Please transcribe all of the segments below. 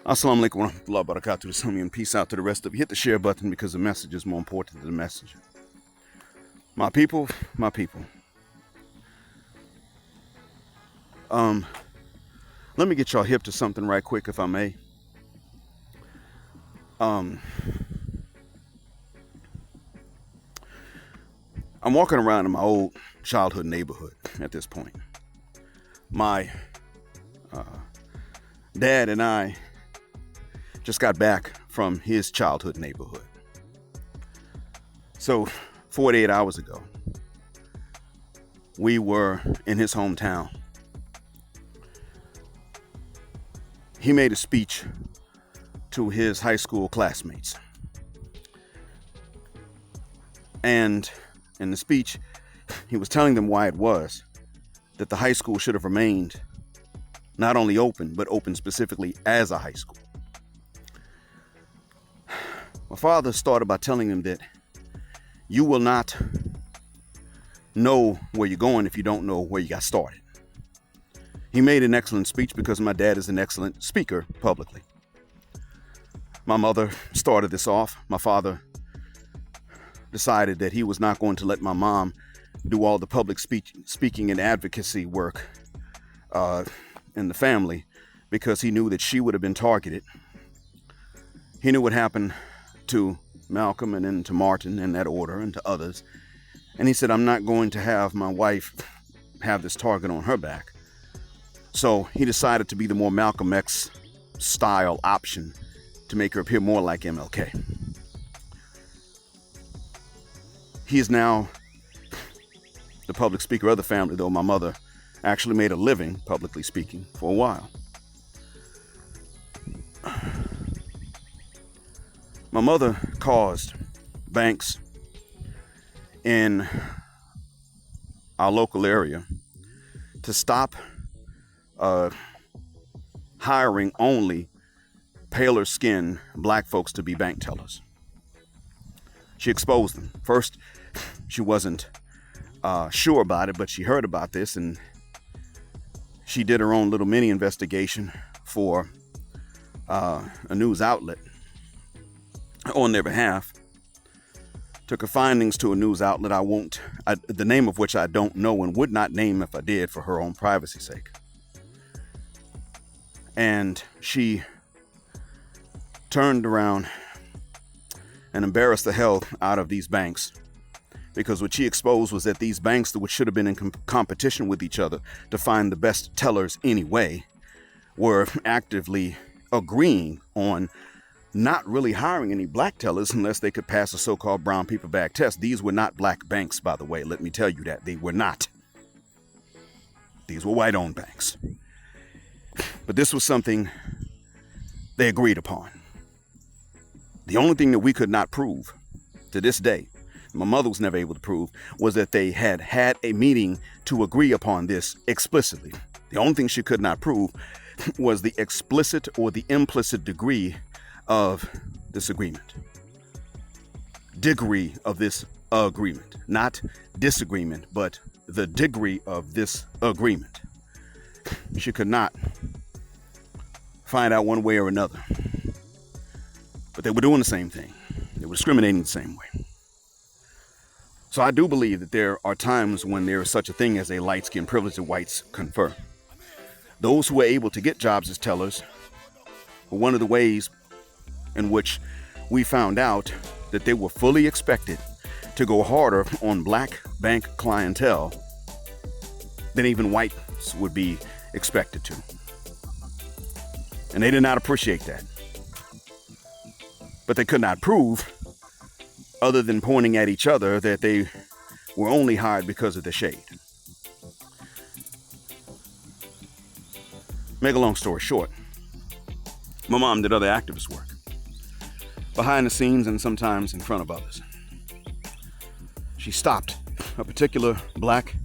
Assalamu alaikum wa rahmatullahi wa barakatuh. This homie, and peace out to the rest of you. Hit the share button because the message is more important than the messenger. My people, my people. Let me get y'all hip to something right quick, if I may. I'm walking around in my old childhood neighborhood at this point. My dad and I just got back from his childhood neighborhood. So 48 hours ago, we were in his hometown. He made a speech to his high school classmates. And in the speech, he was telling them why it was that the high school should have remained not only open, but open specifically as a high school. My father started by telling them that you will not know where you're going if you don't know where you got started. He made an excellent speech because my dad is an excellent speaker publicly. My mother started this off. My father decided that he was not going to let my mom do all the public speaking and advocacy work in the family because he knew that she would have been targeted. He knew what happened to Malcolm and then to Martin in that order and to others. And he said, I'm not going to have my wife have this target on her back. So he decided to be the more Malcolm X style option to make her appear more like MLK. He is now the public speaker of the family, though my mother actually made a living publicly speaking for a while. My mother caused banks in our local area to stop hiring only paler skinned black folks to be bank tellers. She exposed them. First, she wasn't sure about it, but she heard about this and she did her own little mini investigation for a news outlet on their behalf. Took her findings to a news outlet the name of which I don't know and would not name if I did for her own privacy's sake. And she turned around and embarrassed the hell out of these banks because what she exposed was that these banks, which should have been in competition with each other to find the best tellers anyway, were actively agreeing on not really hiring any black tellers unless they could pass a so-called brown paper bag test. These were not black banks, by the way. Let me tell you that. They were not. These were white-owned banks. But this was something they agreed upon. The only thing that we could not prove to this day, my mother was never able to prove, was that they had had a meeting to agree upon this explicitly. The only thing she could not prove was the explicit or the implicit degree of this agreement. Degree of this agreement. Not disagreement, but the degree of this agreement. She could not find out one way or another. But they were doing the same thing. They were discriminating the same way. So I do believe that there are times when there is such a thing as a light-skinned privilege that whites confer. Those who were able to get jobs as tellers were one of the ways in which we found out that they were fully expected to go harder on black bank clientele than even whites would be expected to. And they did not appreciate that. But they could not prove, other than pointing at each other, that they were only hired because of the shade. Make a long story short, my mom did other activist work, behind the scenes and sometimes in front of others. She stopped a particular black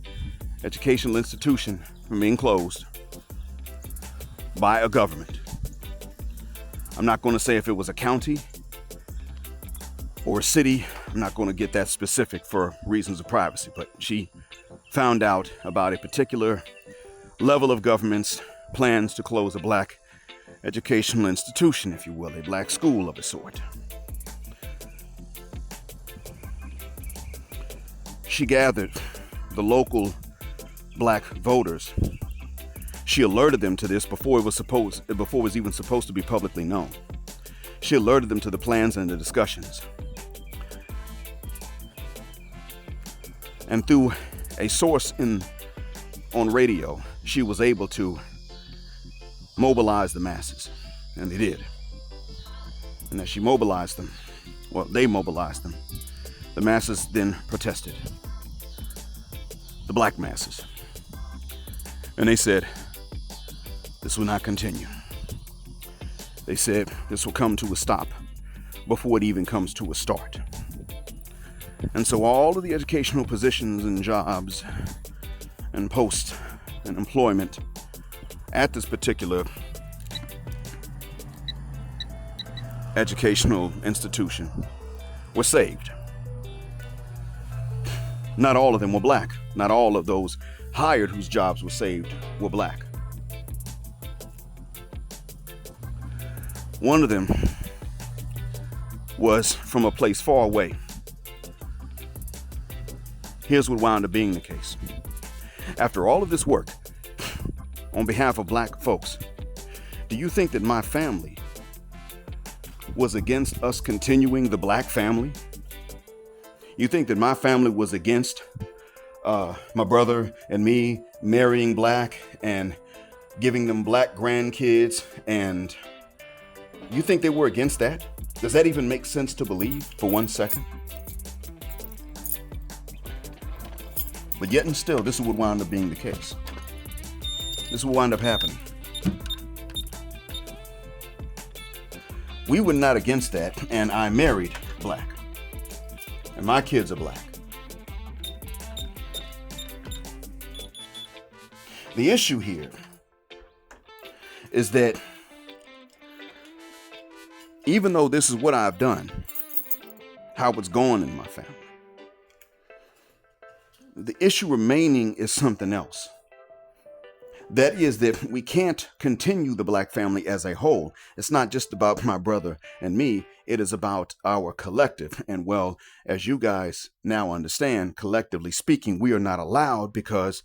educational institution from being closed by a government. I'm not going to say if it was a county or a city. I'm not going to get that specific for reasons of privacy, but she found out about a particular level of government's plans to close a black educational institution, if you will, a black school of a sort. She gathered the local black voters. She alerted them to this before it was even supposed to be publicly known. She alerted them to the plans and the discussions. And through a source on radio, she was able to mobilize the masses, and they did. And as she mobilized them, well, they mobilized them, the masses then protested. The black masses. And they said, this will not continue. They said this will come to a stop before it even comes to a start. And so all of the educational positions and jobs and posts and employment at this particular educational institution were saved. Not all of them were black. Not all of those hired whose jobs were saved were black. One of them was from a place far away. Here's what wound up being the case. After all of this work, on behalf of black folks, do you think that my family was against us continuing the black family? You think that my family was against my brother and me marrying black and giving them black grandkids, and you think they were against that? Does that even make sense to believe for 1 second? But yet and still, this is what wound up being the case. This is what wound up happening. We were not against that, and I married black. And my kids are black. The issue here is that even though this is what I've done, how it's going in my family, the issue remaining is something else. That is that we can't continue the black family as a whole. It's not just about my brother and me. It is about our collective. And well, as you guys now understand, collectively speaking, we are not allowed, because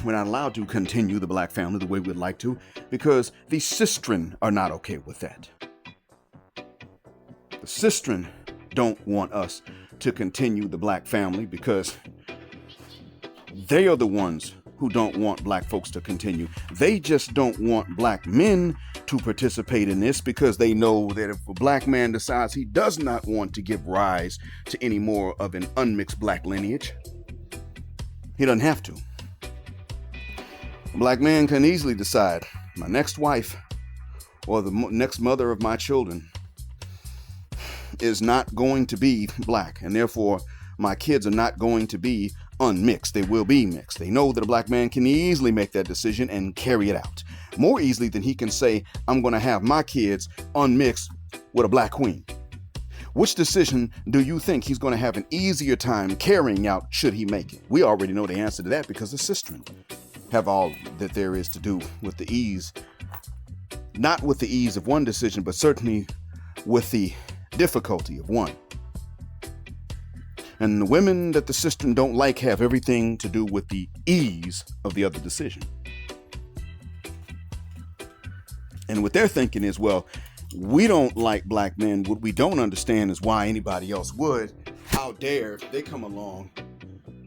we're not allowed to continue the black family the way we'd like to, because the sistren are not okay with that. The sistren don't want us to continue the black family because they are the ones who don't want black folks to continue. They just don't want black men to participate in this because they know that if a black man decides he does not want to give rise to any more of an unmixed black lineage, he doesn't have to. A black man can easily decide, my next wife or the next mother of my children is not going to be black, and therefore my kids are not going to be unmixed. They will be mixed. They know that a black man can easily make that decision and carry it out more easily than he can say, I'm going to have my kids unmixed with a black queen. Which decision do you think he's going to have an easier time carrying out should he make it? We already know the answer to that because the sistren have all that there is to do with the ease, not with the ease of one decision, but certainly with the difficulty of one. And the women that the sistren don't like have everything to do with the ease of the other decision. And what they're thinking is, well, we don't like black men. What we don't understand is why anybody else would. How dare they come along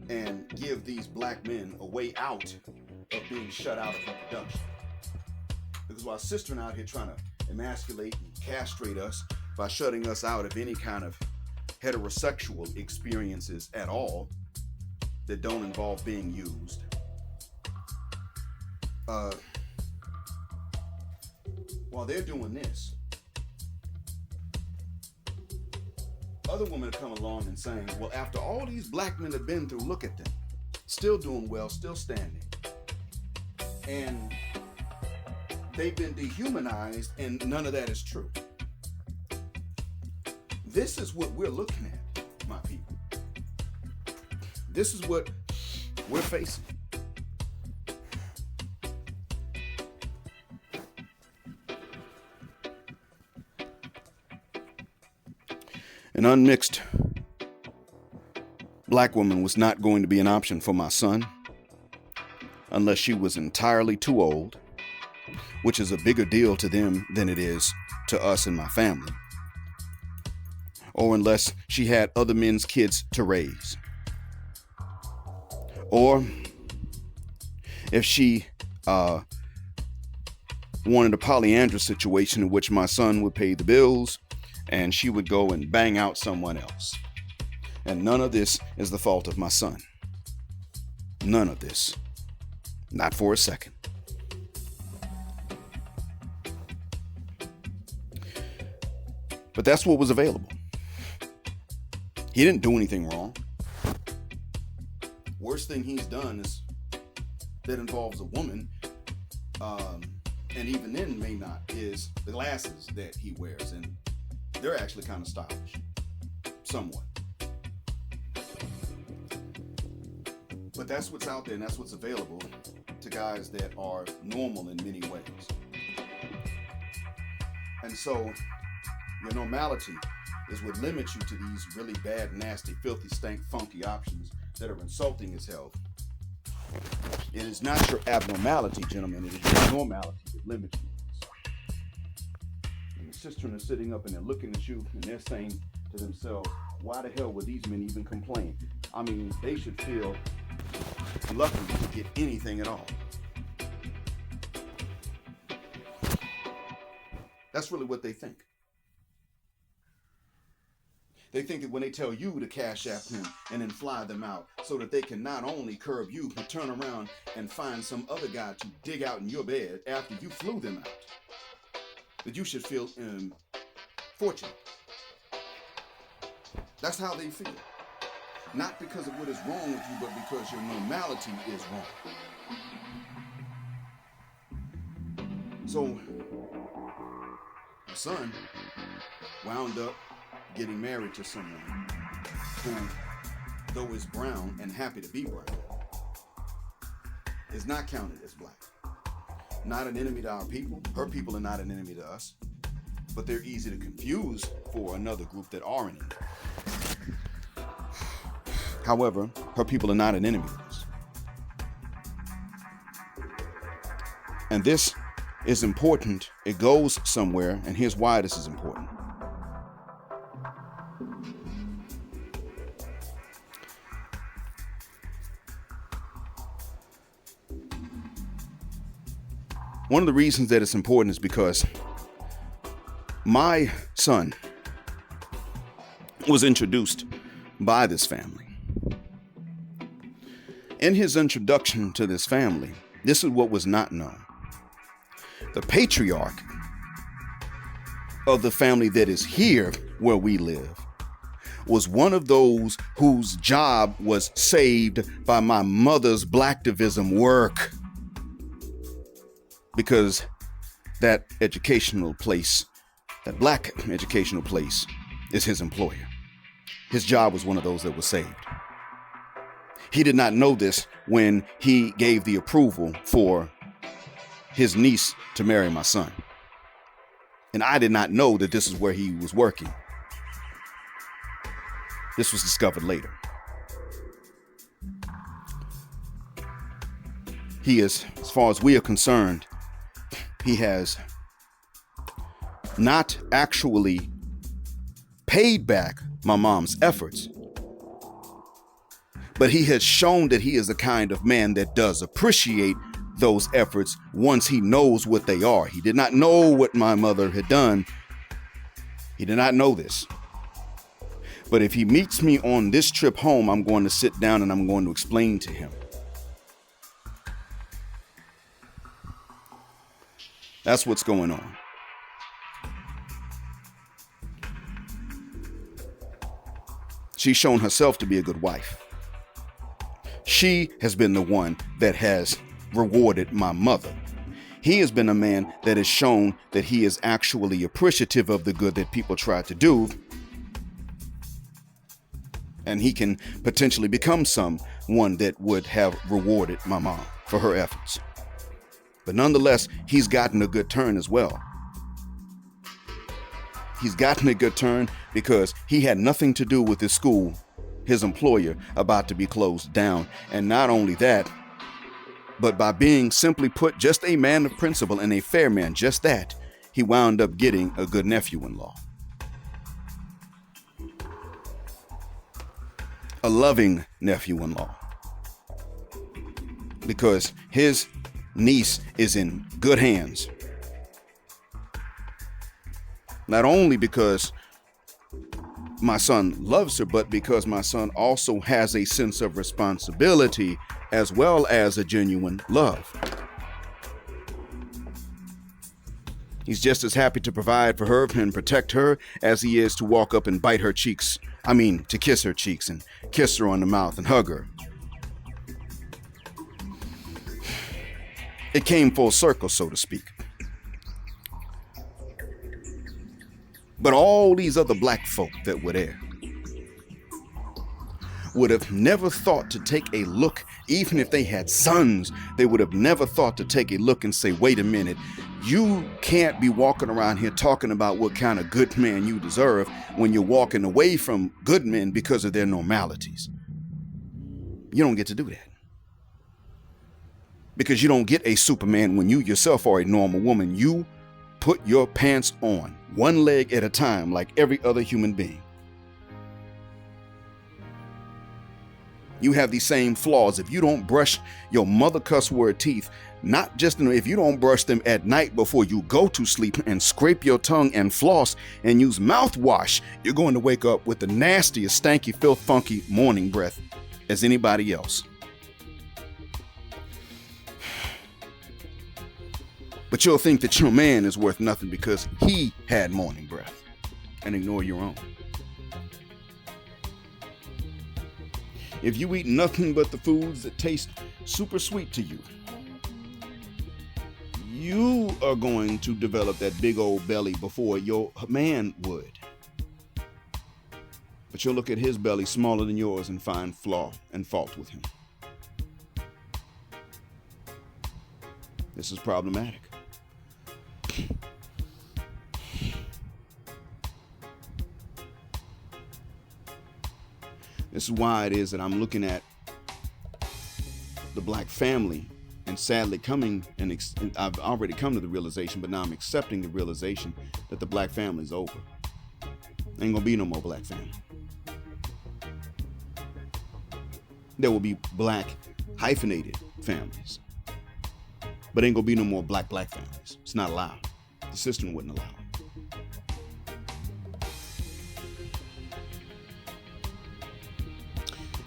and give these black men a way out of being shut out of reproduction. Because while sistren out here trying to emasculate and castrate us by shutting us out of any kind of heterosexual experiences at all that don't involve being used. While they're doing this, other women have come along and saying, well, after all these black men have been through, look at them, still doing well, still standing. And they've been dehumanized, and none of that is true. This is what we're looking at, my people. This is what we're facing. An unmixed black woman was not going to be an option for my son unless she was entirely too old, which is a bigger deal to them than it is to us and my family, or unless she had other men's kids to raise, or if she wanted a polyandrous situation in which my son would pay the bills and she would go and bang out someone else. And none of this is the fault of my son. None of this. Not for a second. But that's what was available. He didn't do anything wrong. Worst thing he's done is that involves a woman, and even then may not, is the glasses that he wears, and they're actually kind of stylish, somewhat. But that's what's out there, and that's what's available to guys that are normal in many ways. And so your normality is what limits you to these really bad, nasty, filthy, stank, funky options that are insulting his health. It is not your abnormality, gentlemen. It is your normality that limits you. And the sistren are sitting up and they're looking at you and they're saying to themselves, why the hell would these men even complain? I mean, they should feel lucky to get anything at all. That's really what they think. They think that when they tell you to cash app him and then fly them out so that they can not only curb you, but turn around and find some other guy to dig out in your bed after you flew them out, that you should feel fortunate. That's how they feel. Not because of what is wrong with you, but because your normality is wrong. So, my son wound up getting married to someone who, though is brown and happy to be brown, is not counted as black. Not an enemy to our people. Her people are not an enemy to us, but they're easy to confuse for another group that are an enemy. However, her people are not an enemy to us. And this is important. It goes somewhere, and here's why this is important. One of the reasons that it's important is because my son was introduced by this family. In his introduction to this family, this is what was not known. The patriarch of the family that is here where we live was one of those whose job was saved by my mother's blacktivism work. Because that educational place, that black educational place, is his employer. His job was one of those that was saved. He did not know this when he gave the approval for his niece to marry my son. And I did not know that this is where he was working. This was discovered later. He is, as far as we are concerned, he has not actually paid back my mom's efforts, but he has shown that he is the kind of man that does appreciate those efforts once he knows what they are. He did not know what my mother had done. He did not know this. But if he meets me on this trip home, I'm going to sit down and I'm going to explain to him. That's what's going on. She's shown herself to be a good wife. She has been the one that has rewarded my mother. He has been a man that has shown that he is actually appreciative of the good that people try to do. And he can potentially become someone that would have rewarded my mom for her efforts. But nonetheless, he's gotten a good turn as well. He's gotten a good turn because he had nothing to do with his school, his employer, about to be closed down. And not only that, but by being, simply put, just a man of principle and a fair man, just that, he wound up getting a good nephew-in-law. A loving nephew-in-law. Because his niece is in good hands. Not only because my son loves her, but because my son also has a sense of responsibility as well as a genuine love. He's just as happy to provide for her and protect her as he is to walk up and bite her cheeks. To kiss her cheeks and kiss her on the mouth and hug her. It came full circle, so to speak. But all these other black folk that were there would have never thought to take a look, even if they had sons, they would have never thought to take a look and say, wait a minute, you can't be walking around here talking about what kind of good man you deserve when you're walking away from good men because of their normalities. You don't get to do that. Because you don't get a Superman when you yourself are a normal woman. You put your pants on, one leg at a time, like every other human being. You have these same flaws. If you don't brush your mother cuss word teeth, not just if you don't brush them at night before you go to sleep and scrape your tongue and floss and use mouthwash, you're going to wake up with the nastiest, stanky, filth, funky morning breath as anybody else. But you'll think that your man is worth nothing because he had morning breath, and ignore your own. If you eat nothing but the foods that taste super sweet to you, you are going to develop that big old belly before your man would. But you'll look at his belly smaller than yours and find flaw and fault with him. This is problematic. This is why it is that I'm looking at the black family and sadly I've already come to the realization, but now I'm accepting the realization that the black family is over. Ain't gonna be no more black family. There will be black hyphenated families, but ain't gonna be no more black families. It's not allowed. The sistren wouldn't allow it.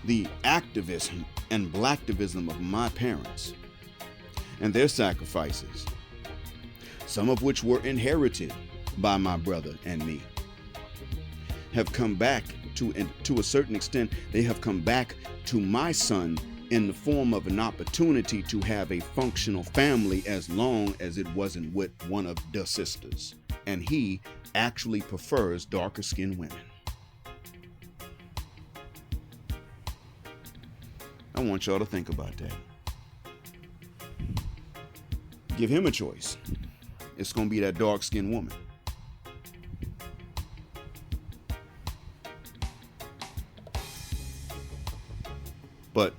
The activism and blacktivism of my parents and their sacrifices, some of which were inherited by my brother and me, have come back to a certain extent. They have come back to my son in the form of an opportunity to have a functional family, as long as it wasn't with one of the sisters. And he actually prefers darker skinned women. I want y'all to think about that. Give him a choice. It's going to be that dark skinned woman. But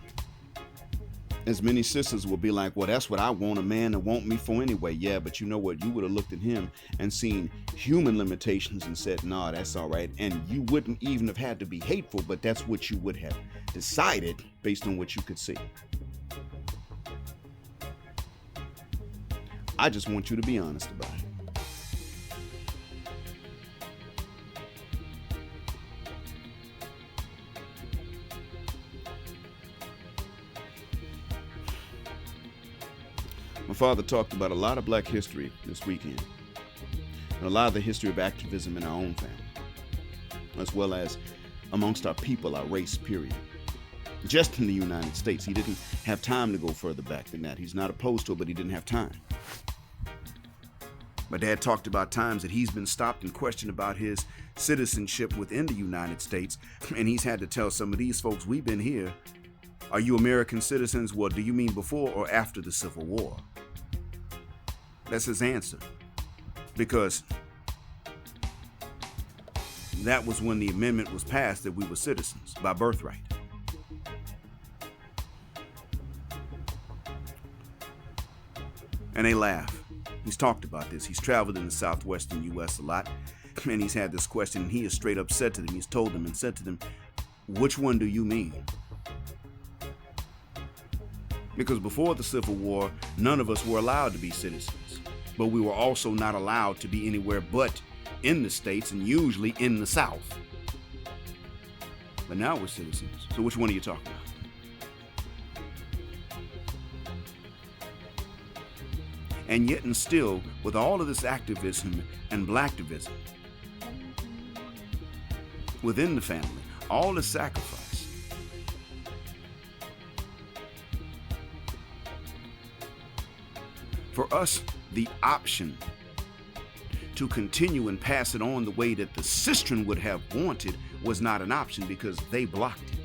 as many sisters will be like, well, that's what I want a man to want me for anyway. Yeah, but you know what? You would have looked at him and seen human limitations and said, nah, that's all right. And you wouldn't even have had to be hateful, but that's what you would have decided based on what you could see. I just want you to be honest about it. My father talked about a lot of black history this weekend, and a lot of the history of activism in our own family, as well as amongst our people, our race, period. Just in the United States. He didn't have time to go further back than that. He's not opposed to it, but he didn't have time. My dad talked about times that he's been stopped and questioned about his citizenship within the United States, and he's had to tell some of these folks, we've been here. Are you American citizens? Well, do you mean before or after the Civil War? That's his answer. Because that was when the amendment was passed that we were citizens by birthright. And they laugh. He's talked about this. He's traveled in the southwestern U.S. a lot, and he's had this question, and he has straight up said to them, he's told them and said to them, which one do you mean? Because before the Civil War, none of us were allowed to be citizens, but we were also not allowed to be anywhere but in the States, and usually in the South. But now we're citizens. So which one are you talking about? And yet and still, with all of this activism and blacktivism within the family, all the sacrifice, for us, the option to continue and pass it on the way that the sistren would have wanted was not an option because they blocked it.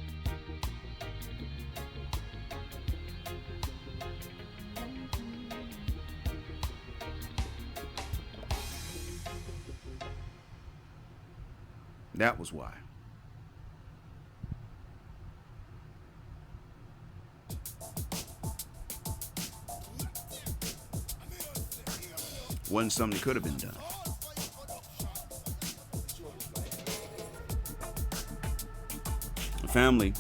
That was why. Wasn't something that could have been done. The family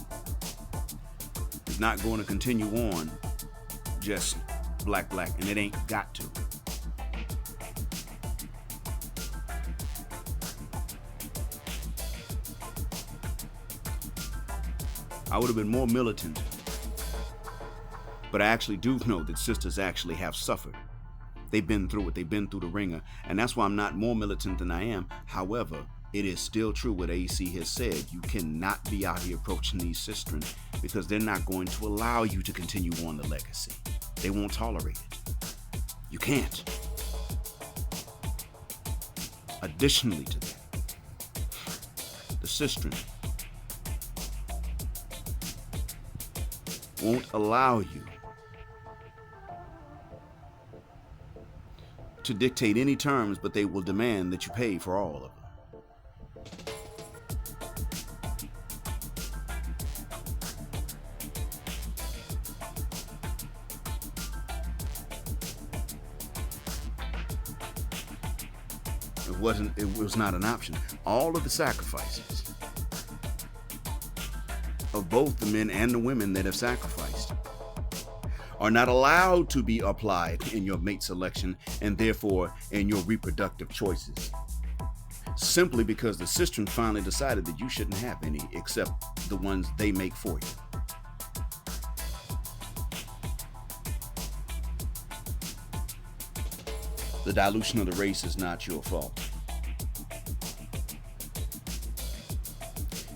is not going to continue on just black, and it ain't got to. I would have been more militant, but I actually do know that sisters actually have suffered. They've been through it. They've been through the ringer, and that's why I'm not more militant than I am. However, it is still true what AC has said. You cannot be out here approaching these sistren because they're not going to allow you to continue on the legacy. They won't tolerate it. You can't. Additionally to that, the sistren won't allow you to dictate any terms, but they will demand that you pay for all of them. It was not an option. All of the sacrifices of both the men and the women that have sacrificed are not allowed to be applied in your mate selection and therefore in your reproductive choices. Simply because the sistren finally decided that you shouldn't have any except the ones they make for you. The dilution of the race is not your fault.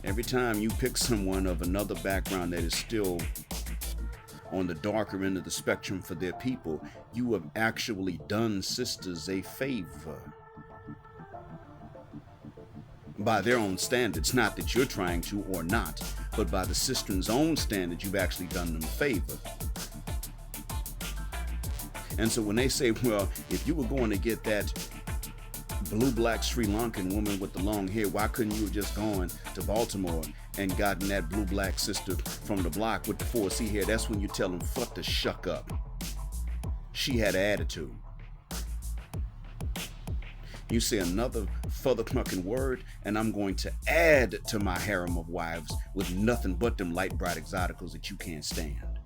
Every time you pick someone of another background that is still on the darker end of the spectrum for their people, you have actually done sisters a favor. By their own standards, not that you're trying to or not, but by the sistren's own standards, you've actually done them a favor. And so when they say, well, if you were going to get that blue-black Sri Lankan woman with the long hair, why couldn't you have just gone to Baltimore and gotten that blue-black sister from the block with the 4C hair? That's when you tell them, fuck the shuck up. She had an attitude. You say another further fucking word, and I'm going to add to my harem of wives with nothing but them light, bright exoticals that you can't stand.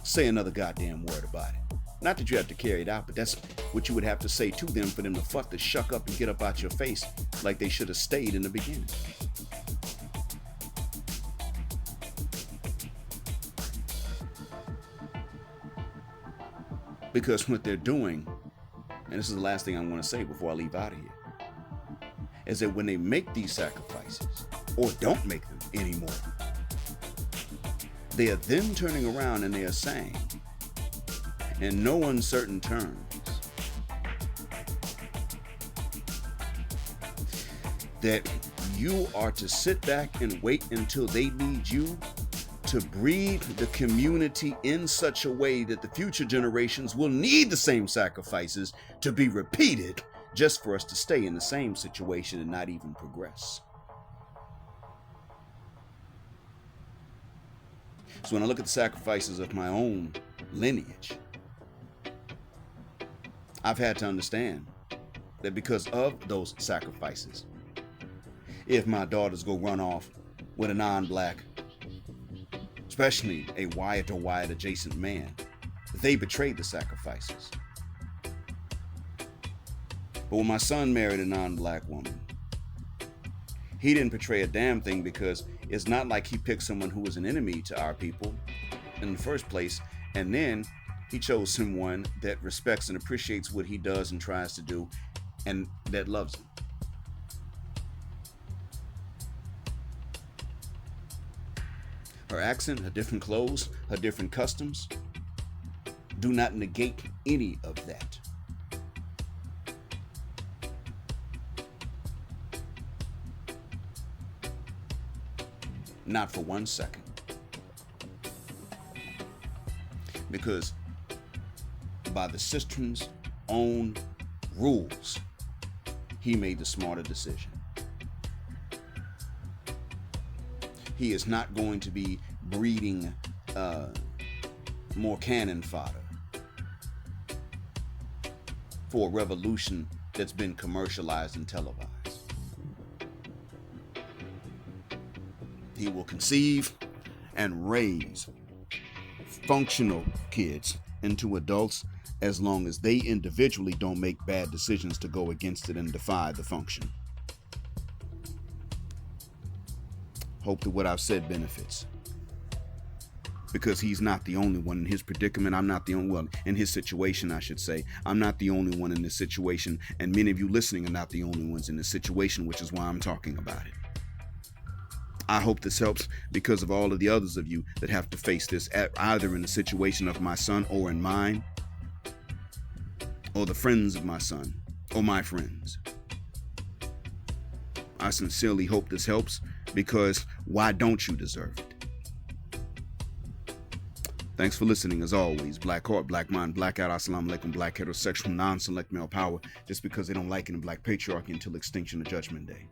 Say another goddamn word about it. Not that you have to carry it out, but that's what you would have to say to them for them to fuck the shuck up and get up out your face like they should have stayed in the beginning. Because what they're doing, and this is the last thing I want to say before I leave out of here, is that when they make these sacrifices, or don't make them anymore, they are then turning around and they are saying, in no uncertain terms, that you are to sit back and wait until they need you to breed the community in such a way that the future generations will need the same sacrifices to be repeated just for us to stay in the same situation and not even progress. So when I look at the sacrifices of my own lineage, I've had to understand that because of those sacrifices, if my daughters go run off with a non-black, especially a Wyatt or Wyatt adjacent man, they betrayed the sacrifices. But when my son married a non-black woman, he didn't betray a damn thing, because it's not like he picked someone who was an enemy to our people in the first place, and then he chose someone that respects and appreciates what he does and tries to do, and that loves him. Her accent, her different clothes, her different customs do not negate any of that. Not for 1 second. Because by the sistren's own rules, he made the smarter decision. He is not going to be breeding more cannon fodder for a revolution that's been commercialized and televised. He will conceive and raise functional kids into adults as long as they individually don't make bad decisions to go against it and defy the function. Hope that what I've said benefits. Because he's not the only one in his predicament. I'm not the only one in his situation, I should say. I'm not the only one in this situation, and many of you listening are not the only ones in this situation, which is why I'm talking about it. I hope this helps, because of all of the others of you that have to face this, either in the situation of my son or in mine, or the friends of my son, or my friends. I sincerely hope this helps, because why don't you deserve it? Thanks for listening. As always, black heart, black mind, blackout, assalamu alaikum, black heterosexual, non-select male power, just because they don't like it in black patriarchy until extinction or judgment day.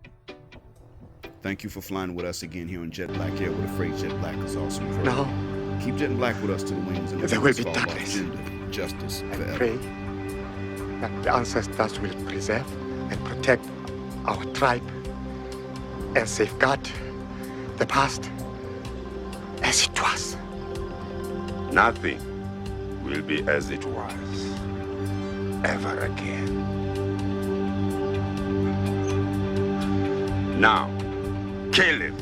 Thank you for flying with us again here on Jet Black Air with a phrase Jet Black is awesome. Now, keep Jet Black with us to the wings and there will be darkness. Justice I forever. pray that the ancestors will preserve and protect our tribe and safeguard the past as it was. Nothing will be as it was ever again. Now, kill him.